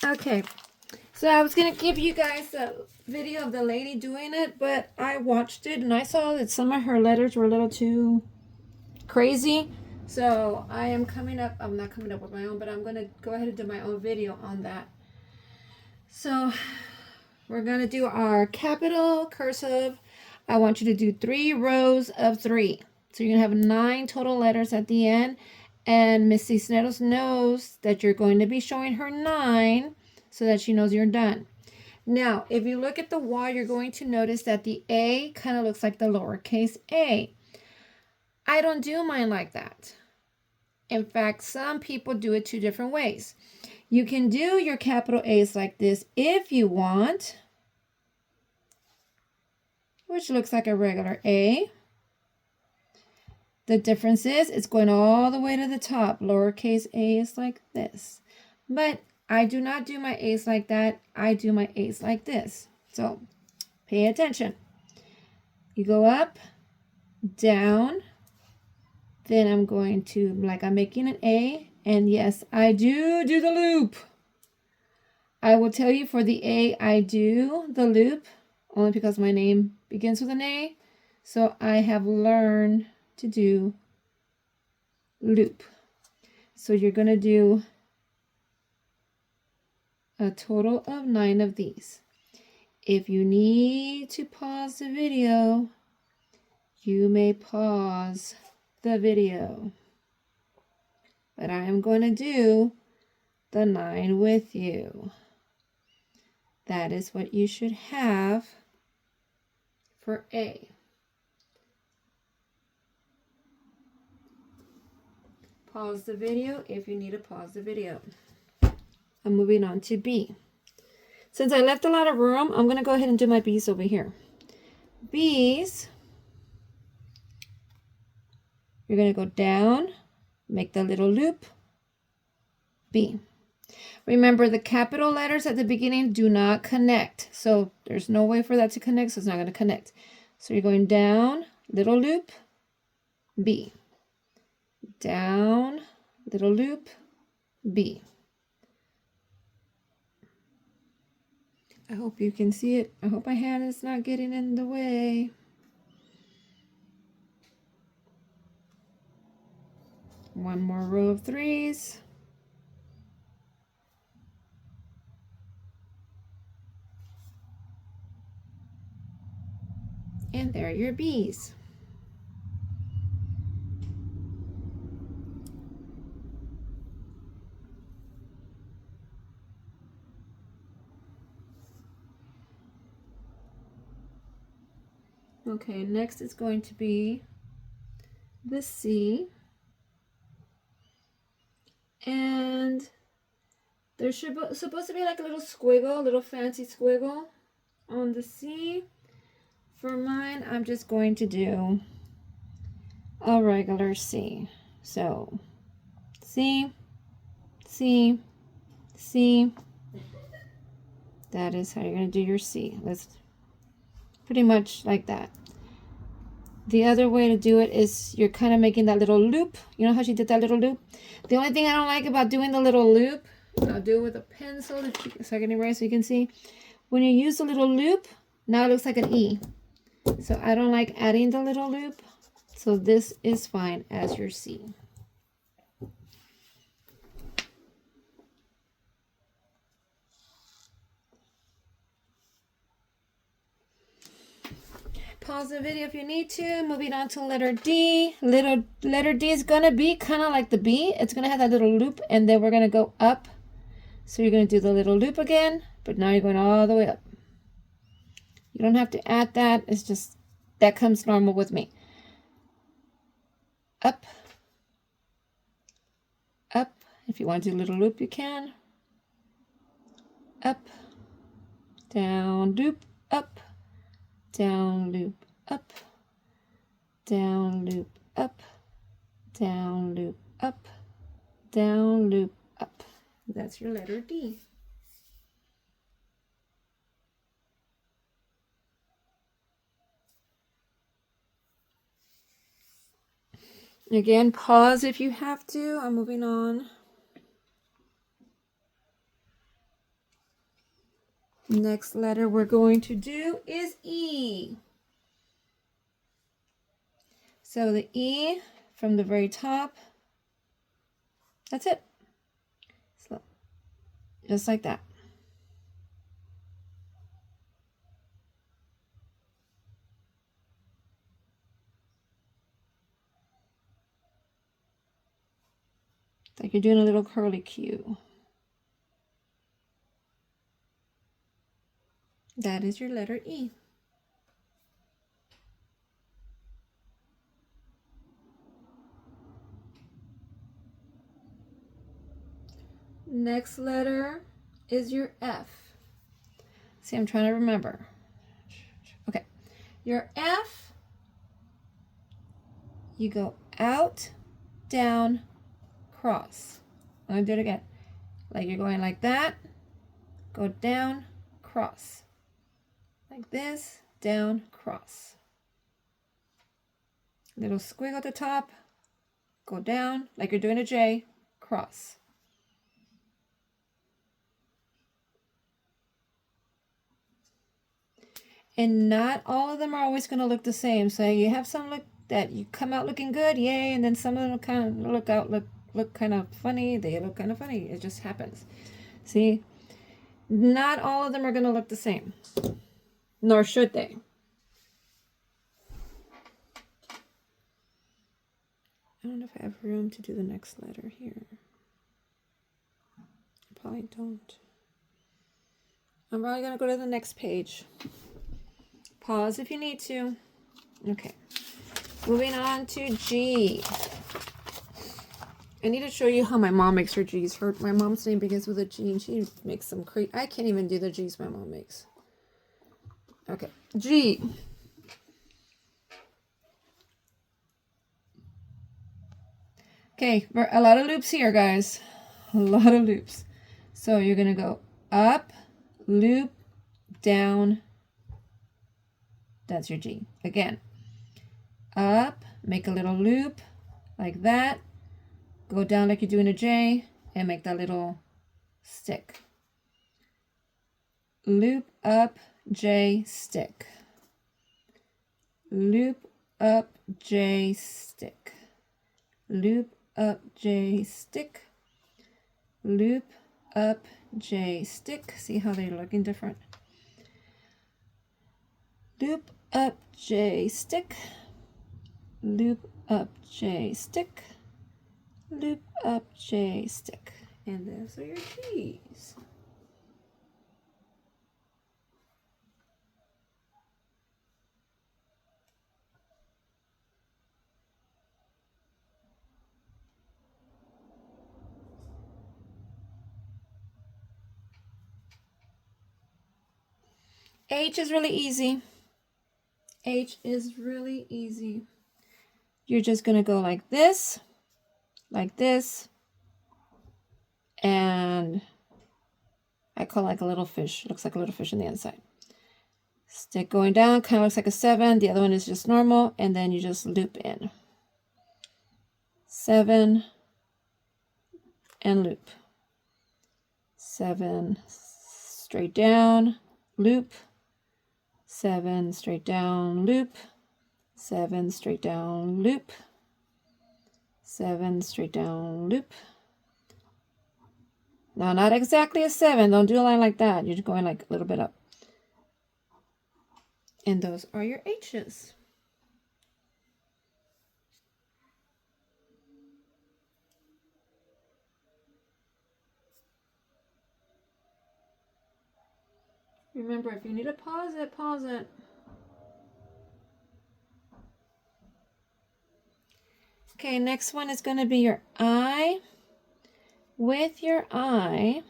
Okay, so I was going to give you guys a video of the lady doing it, but I watched it and I saw that some of her letters were a little too crazy. So I'm not coming up with my own, but I'm going to go ahead and do my own video on that. So we're going to do our capital cursive. I want you to do 3 rows of 3. So you're going to have 9 total letters at the end. And Miss Cisneros knows that you're going to be showing her 9 so that she knows you're done. Now, if you look at the wall, you're going to notice that the A kind of looks like the lowercase a. I don't do mine like that. In fact, some people do it 2 different ways. You can do your capital A's like this if you want, which looks like a regular A. The difference is it's going all the way to the top. Lowercase a is like this. But I do not do my A's like that. I do my A's like this. So pay attention. You go up, down, then I'm going to, like I'm making an A, and yes, I do the loop. I will tell you for the A, I do the loop only because my name begins with an A. So I have learned to do loop. So you're going to do a total of 9 of these. If you need to pause the video, you may pause the video. But I am going to do the 9 with you. That is what you should have for A. Pause the video if you need to pause the video. I'm moving on to B. Since I left a lot of room, I'm going to go ahead and do my B's over here. B's, you're going to go down, make the little loop, B. Remember, the capital letters at the beginning do not connect. So there's no way for that to connect, so it's not going to connect. So you're going down, little loop, B. Down, little loop, B. I hope you can see it. I hope my hand is not getting in the way. One more row of 3s. And there are your B's. Okay, next is going to be the C. And there's supposed to be like a little squiggle, a little fancy squiggle on the C. For mine, I'm just going to do a regular C. So C, C, C. That is how you're going to do your C. That's pretty much like that. The other way to do it is you're kind of making that little loop. You know how she did that little loop? The only thing I don't like about doing the little loop, I'll do it with a pencil so I can erase so you can see. When you use the little loop, now it looks like an E. So I don't like adding the little loop. So this is fine as your C. Pause the video if you need to. Moving on to letter D. Letter D is going to be kind of like the B. It's going to have that little loop, and then we're going to go up. So you're going to do the little loop again, but now you're going all the way up. You don't have to add that. It's just, that comes normal with me. Up. Up. If you want to do a little loop, you can. Up. Down, loop, up. Down, loop, up. Down, loop, up. Down, loop, up. Down, loop, up. That's your letter D. Again, pause if you have to. I'm moving on. Next letter we're going to do is E. So the E from the very top, that's it. So just like that. It's like you're doing a little curly Q. That is your letter E. Next letter is your F. See, I'm trying to remember. Okay, your F, you go out, down, cross. I'm gonna do it again. Like you're going like that, go down, cross. Like this, down, cross. Little squiggle at the top, go down, like you're doing a J, cross. And not all of them are always going to look the same. So you have some look that you come out looking good, yay, and then some of them kind of look kind of funny. They look kind of funny. It just happens. See, not all of them are going to look the same, nor should they. I don't know if I have room to do the next letter here. I probably don't. I'm probably going to go to the next page. Pause if you need to. Okay. Moving on to G. I need to show you how my mom makes her G's. My mom's name begins with a G and she makes some crazy. I can't even do the G's my mom makes. Okay. G. Okay. A lot of loops here, guys. A lot of loops. So you're going to go up, loop, down. That's your G. Again, up, make a little loop like that, go down like you're doing a J, and make that little stick. Loop up, J, stick. Loop up, J, stick. Loop up, J, stick. Loop up, J, stick. See how they're looking different? Loop up, J, stick. Loop up, J, stick. Loop up, J, stick. And those are your G's. H is really easy. H is really easy. You're just going to go like this, and I call it like a little fish. It looks like a little fish on the inside. Stick going down, kind of looks like a 7. The other one is just normal, and then you just loop in. 7 and loop. 7 straight down, loop. 7 straight down, loop. 7 straight down, loop. 7 straight down, loop. Now, not exactly a 7. Don't do a line like that. You're just going like a little bit up. And those are your H's. Remember, if you need to pause it, pause it. Okay, next one is going to be your I. With your I,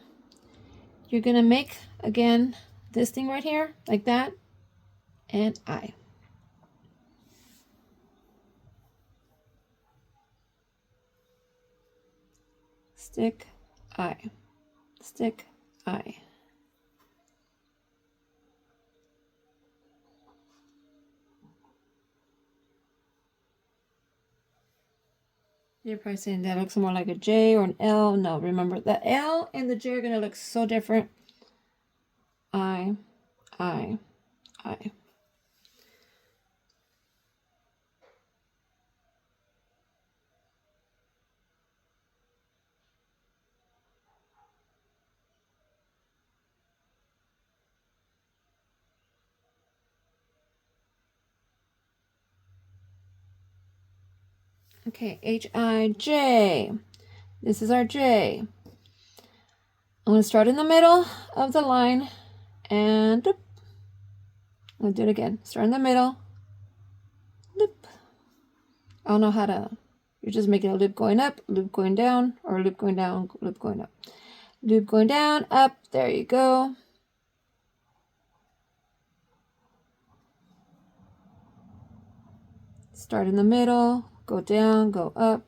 you're going to make, again, this thing right here, like that, and I. Stick, I. Stick, I. You're probably saying that looks more like a J or an L. No, remember, the L and the J are going to look so different. I. Okay, H-I-J. This is our J. I'm going to start in the middle of the line and doop. I'm going to do it again. Start in the middle. Loop. I don't know how to. You're just making a loop going up, loop going down, or loop going down, loop going up. Loop going down, up. There you go. Start in the middle, go down, go up.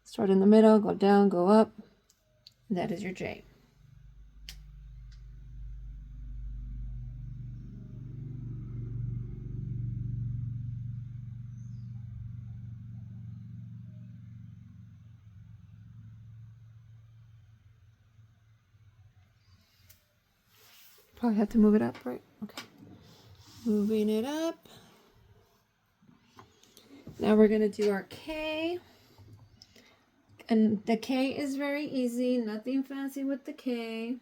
Start in the middle, go down, go up. And that is your J. Probably have to move it up, right? Okay. Moving it up. Now we're going to do our K. And the K is very easy. Nothing fancy with the K.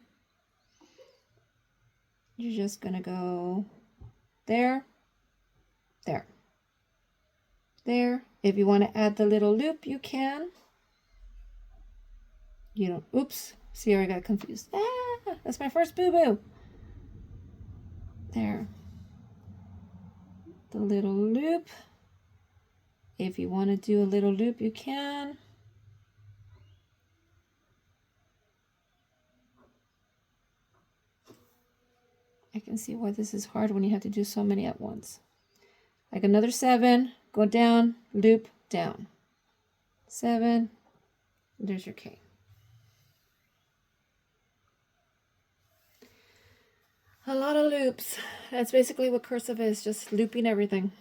You're just going to go there, there, there. If you want to add the little loop, you can. You don't, oops. See, I got confused. Ah, that's my first boo-boo. There. The little loop. If you want to do a little loop, you can. I can see why this is hard when you have to do so many at once. Like another 7, go down, loop, down. 7, there's your K. A lot of loops. That's basically what cursive is, just looping everything.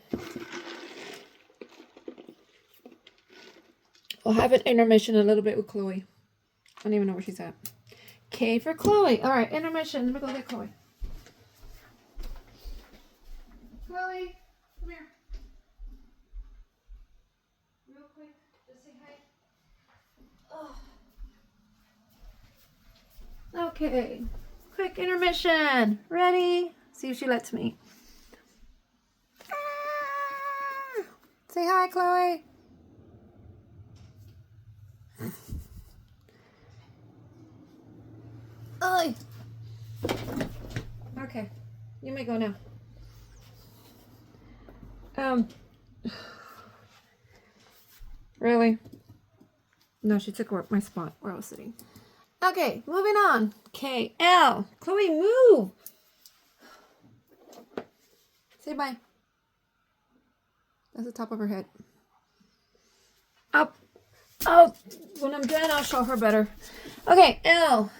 We'll have an intermission a little bit with Chloe. I don't even know where she's at. K for Chloe. All right, intermission. Let me go get Chloe. Chloe, come here. Real quick, just say hi. Oh. Okay, quick intermission. Ready? See if she lets me. Ah! Say hi, Chloe. Oi. Okay, you may go now. Really? No, she took my spot where I was sitting. Okay, moving on. K, L. Chloe, move. Say bye. That's the top of her head. Up. Oh, when I'm done, I'll show her better. Okay, L.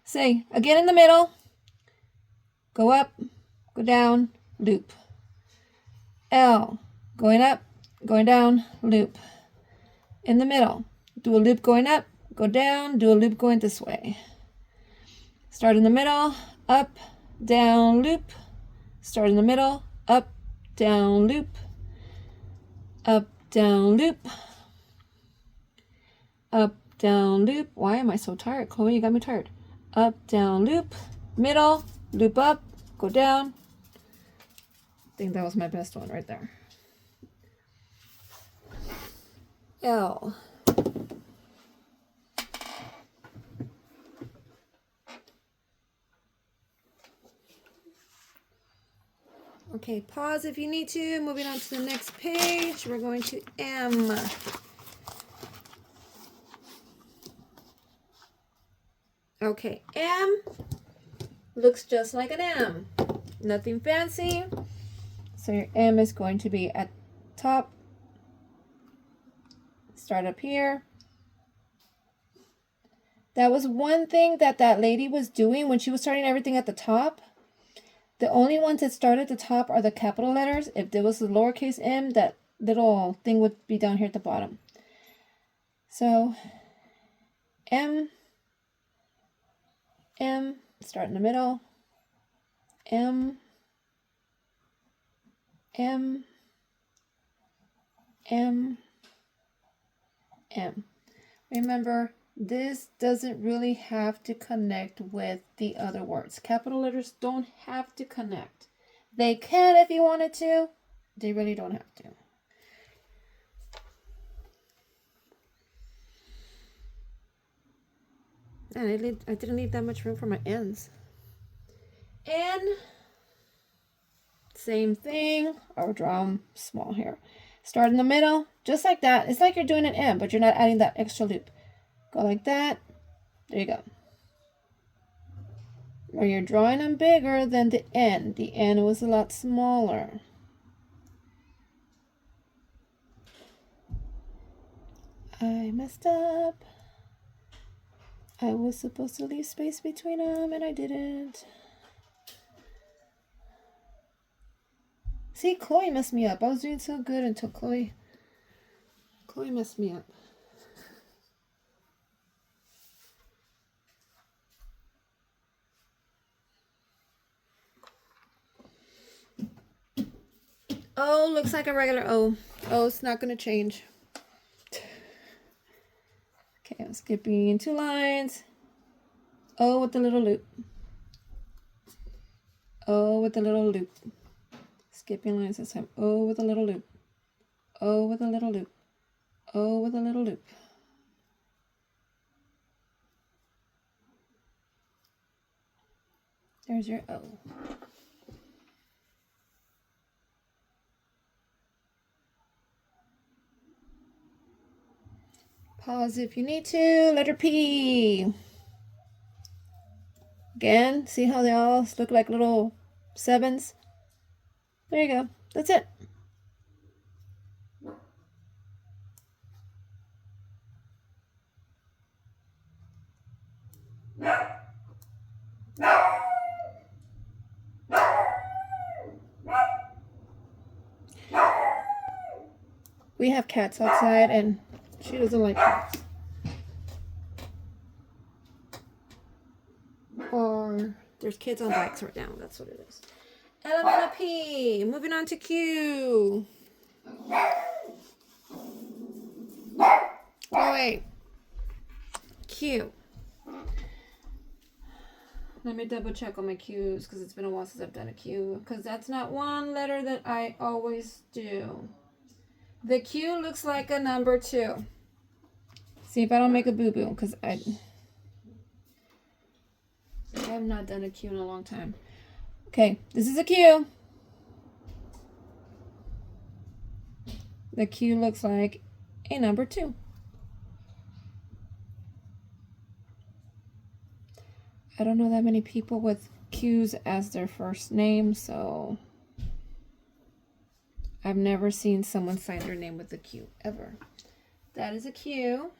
Say, again in the middle. Go up, go down, loop. L. Going up, going down, loop. In the middle. Do a loop going up, go down, do a loop going this way. Start in the middle, up, down, loop. Start in the middle, up, down, loop. Up, down, loop. Up, down, loop. Why am I so tired? Chloe, you got me tired. Up, down, loop. Middle, loop up, go down. I think that was my best one right there. L. Okay, pause if you need to. Moving on to the next page. We're going to M. Okay, M looks just like an M. Nothing fancy. So your M is going to be at top. Start up here. That was one thing that lady was doing when she was starting everything at the top. The only ones that start at the top are the capital letters. If there was a lowercase m, that little thing would be down here at the bottom. So, M, Start in the middle. M, M, M, M. Remember, this doesn't really have to connect with the other words. Capital letters don't have to connect. They can if you wanted to. They really don't have to. And I didn't leave that much room for my ends. N, same thing. I'll draw them small here. Start in the middle, just like that. It's like you're doing an M, but you're not adding that extra loop. Go like that. There you go. Or you're drawing them bigger than the N. The N was a lot smaller. I messed up. I was supposed to leave space between them, and I didn't. See, Chloe messed me up. I was doing so good until Chloe messed me up. O looks like a regular O. O, it's not going to change. Okay, I'm skipping 2 lines. O with the little loop. O with the little loop. Skipping lines this time. O with a little loop. O with a little loop. O with a little loop. There's your O. Pause if you need to. Letter P. Again, see how they all look like little 7s? There you go. That's it. We have cats outside and she doesn't like cats. Or there's kids on bikes right now. That's what it is. Element of P. Moving on to Q. Oh, wait. Q. Let me double check on my Q's because it's been a while since I've done a Q. Because that's not one letter that I always do. The Q looks like a number 2. See if I don't make a boo-boo because I have not done a Q in a long time. Okay, this is a Q. The Q looks like a number 2. I don't know that many people with Q's as their first name, so I've never seen someone sign their name with a Q, ever. That is a Q.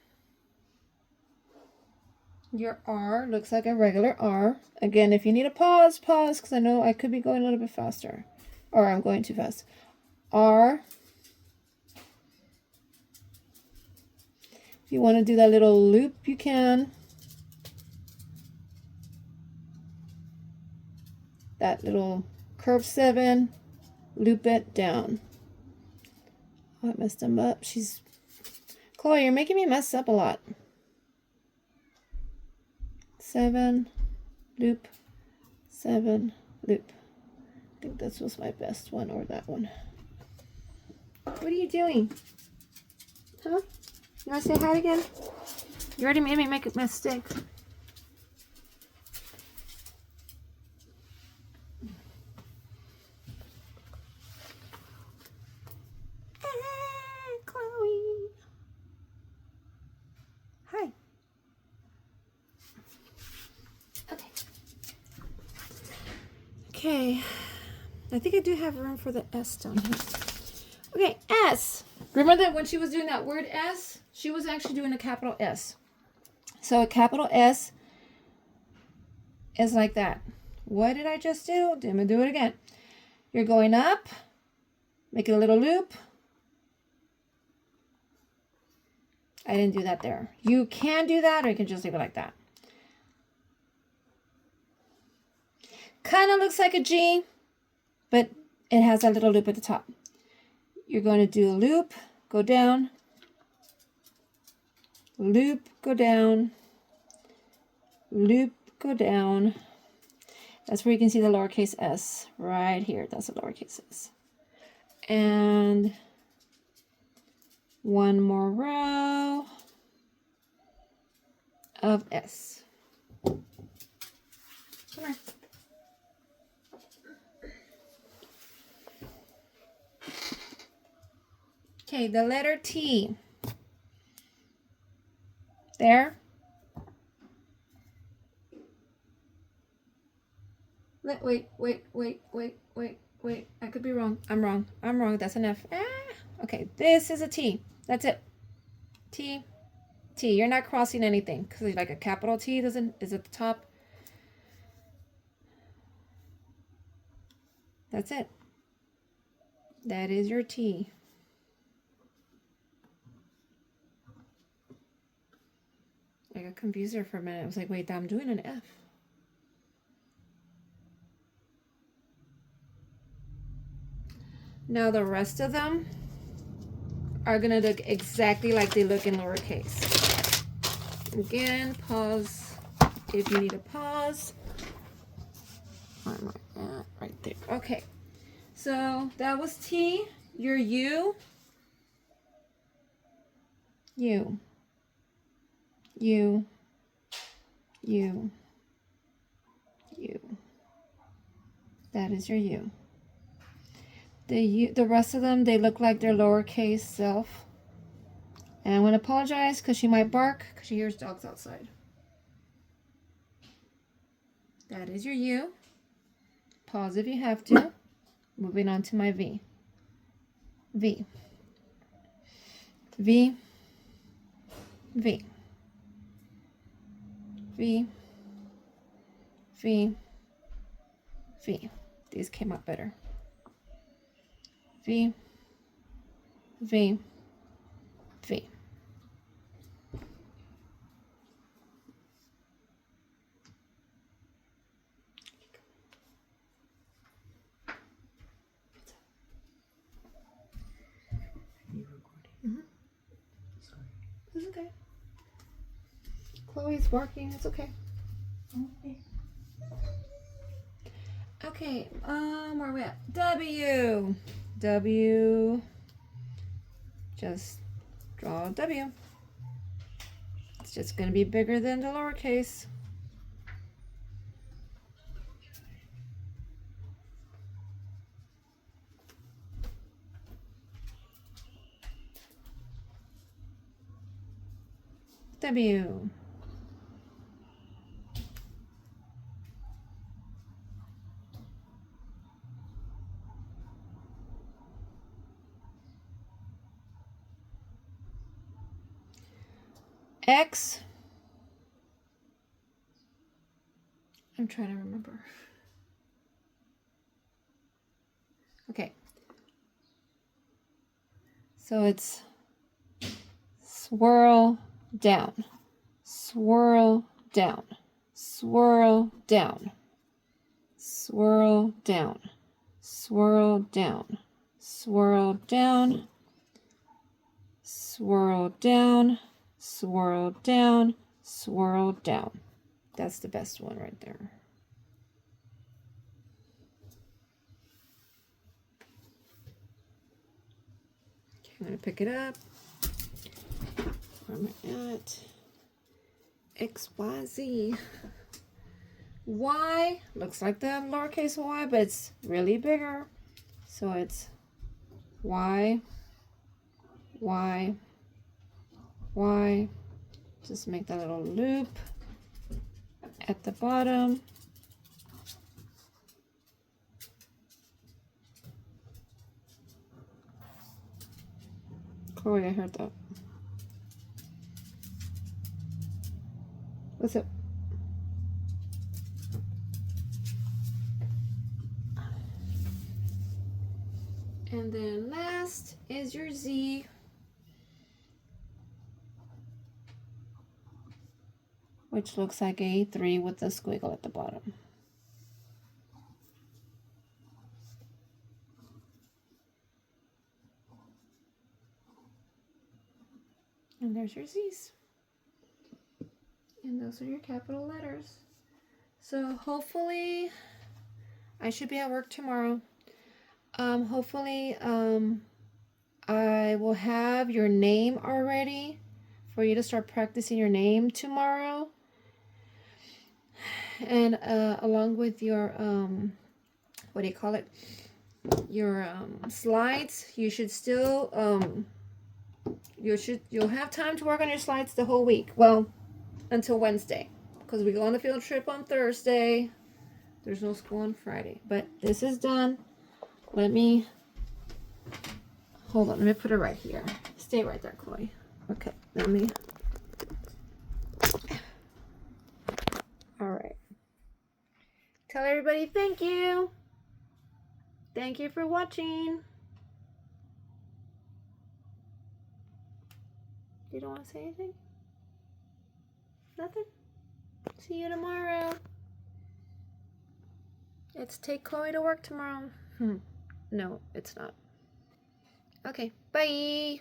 Your R looks like a regular R. Again, if you need a pause, because I know I could be going a little bit faster. Or I'm going too fast. R. If you want to do that little loop, you can. That little curve 7, loop it down. Oh, I messed them up. Chloe, you're making me mess up a lot. 7, loop, 7, loop. I think this was my best one, or that one. What are you doing? Huh? You want to say hi again? You already made me make a mistake. Chloe. Hi. Okay. Okay. I think I do have room for the S down here. Okay, S. Remember that when she was doing that word S, she was actually doing a capital S. So a capital S is like that. What did I just do? I'm going to do it again. You're going up, make it a little loop. I didn't do that there. You can do that, or you can just leave it like that. Kind of looks like a G, but it has a little loop at the top. You're going to do a loop, go down, loop, go down, loop, go down. That's where you can see the lowercase s right here. That's the lowercase s. And one more row of S. Come here. Okay, the letter T. There. Wait. I could be wrong. I'm wrong. That's an F. Okay, this is a T. That's it. T. T. You're not crossing anything because like a capital T is at the top. That's it. That is your T. I got confused there for a minute. I was like, wait, I'm doing an F. Now the rest of them are going to look exactly like they look in lowercase. Again, pause if you need a pause. Right there. Okay. So that was T. Your U. U. U. U. U. That is your U. The rest of them, they look like their lowercase self. And I'm going to apologize because she might bark because she hears dogs outside. That is your U. Pause if you have to. Moving on to my V. V. V. V. V. V. V. These came out better. V. V. V. It's okay. Chloe's working. It's okay. Okay. Okay. Where are we at? W. W. Just draw a W. It's just going to be bigger than the lowercase. W. X. I'm trying to remember. Okay. So it's swirl down, swirl down, swirl down, swirl down, swirl down, swirl down, swirl down, swirl down, swirl down. That's the best one right there. Okay, I'm going to pick it up. Where am I at? X, Y, Z. Y looks like the lowercase y, but it's really bigger. So it's Y, Y, Y. Just make that little loop at the bottom. Chloe, I heard that. What's up? And then last is your Z. Which looks like a 3 with a squiggle at the bottom. And there's your Z's. And those are your capital letters. So hopefully I should be at work tomorrow. Hopefully I will have your name already for you to start practicing your name tomorrow. And along with your what do you call it? Your slides. You should still you'll have time to work on your slides the whole week. Well, until Wednesday, because we go on the field trip on Thursday. There's no school on Friday, but this is done. Let me hold on. Let me put it right here. Stay right there, Chloe. Okay, let me. All right. Tell everybody thank you. Thank you for watching. You don't want to say anything? Nothing? See you tomorrow. It's take Chloe to work tomorrow. No, it's not. Okay, bye.